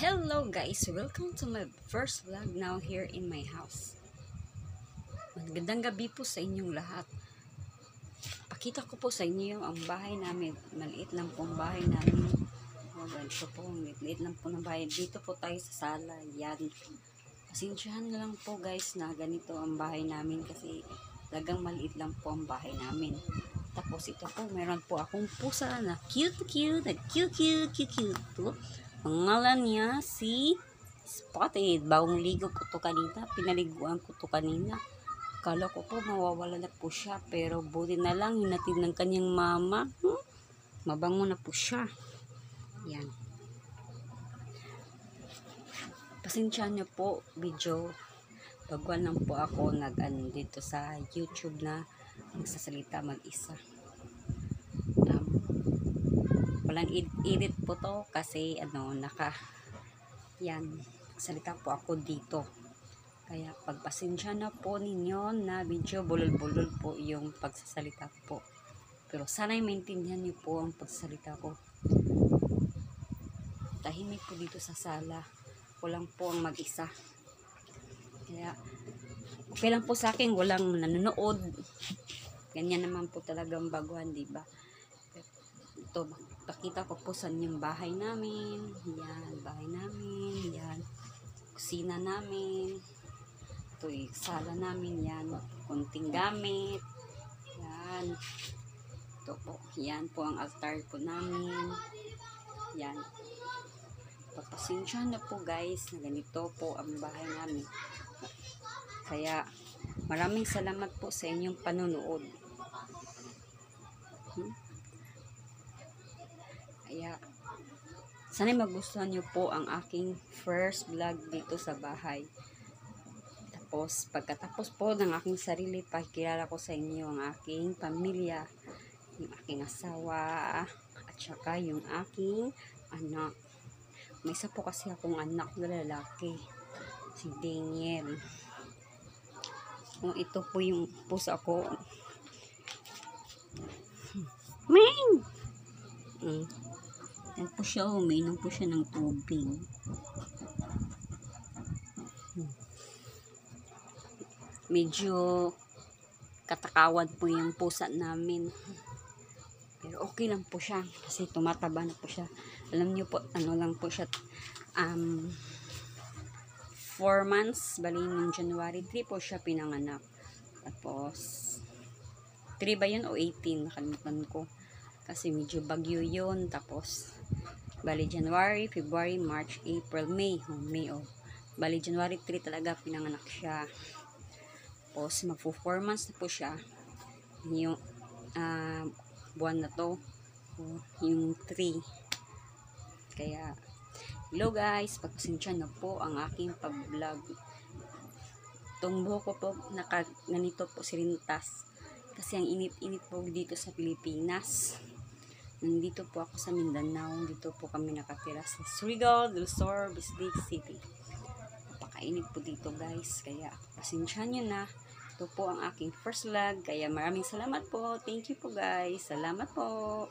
Hello guys! Welcome to my first vlog now here in my house. Magandang gabi po sa inyong lahat. Pakita ko po sa inyo ang bahay namin. Maliit lang po ang bahay namin. Ganito po, maliit lang po ng bahay. Dito po tayo sa sala. Yan. Pasensyahan na lang po guys na ganito ang bahay namin kasi talagang maliit lang po ang bahay namin. Tapos ito po, meron po akong pusa na cute. Pangalan niya si Spotted. Bagong ligo ko to kanina. Pinaliguan ko to kanina. Kala ko po mawawala na po siya. Pero buti na lang hinatid ng kanyang mama. Mabango na po siya. Yan. Pasensyahan niyo po video. Baguan lang po ako dito sa YouTube na magsasalita mag-isa. Walang edit po to kasi yan, salita po ako dito. Kaya pagpasensya na po ninyo na video bulol-bulol po yung pagsasalita po. Pero sana'y maintindihan niyo po ang pagsasalita ko. Tahimik po dito sa sala. Walang po ang mag-isa. Kaya okay lang po sa akin, walang nanonood. Ganyan naman po talagang baguhan, diba? Ito, pakita ko po sa inyong bahay namin. Yan, bahay namin. Yan, kusina namin. Ito, sala namin. Yan, kunting gamit. Yan. Ito po. Yan po ang altar po namin. Yan. Papasensya na po guys na ganito po ang bahay namin. Kaya, maraming salamat po sa inyong panonood. Kaya, sana'y magustuhan nyo po ang aking first vlog dito sa bahay. Tapos, pagkatapos po ng aking sarili, pakilala ko sa inyo ang aking pamilya, yung aking asawa, at saka yung aking anak. May isa po kasi akong anak na lalaki, si Daniel. Ito po yung pusa ko. Ming! Yan po siya, umiinom po siya ng tubig. Medyo katakawan po yung pusa namin. Pero okay lang po siya kasi tumataba na po siya. Alam niyo po, lang po siya 4 months, bali ng January 3 po siya pinanganak. Tapos 3 ba yun o 18? Nakalimutan ko. Kasi medyo bagyo yun. Tapos, bali January, February, March, April, May. Bali January 3 talaga pinanganak siya. Tapos, magpo 4 months na po siya. Yung buwan na to. Yung 3. Kaya, hello guys. Pagpasensya na po ang aking pag-vlog. Itong buhok ko po, ganito po sirintas. Kasi ang init-init po dito sa Pilipinas. Nandito po ako sa Mindanao. Dito po kami nakatira sa Surigao del Sur, Bisbig City. Napakainit po dito guys. Kaya pasensya nyo na. Ito po ang aking first vlog. Kaya maraming salamat po. Thank you po guys. Salamat po.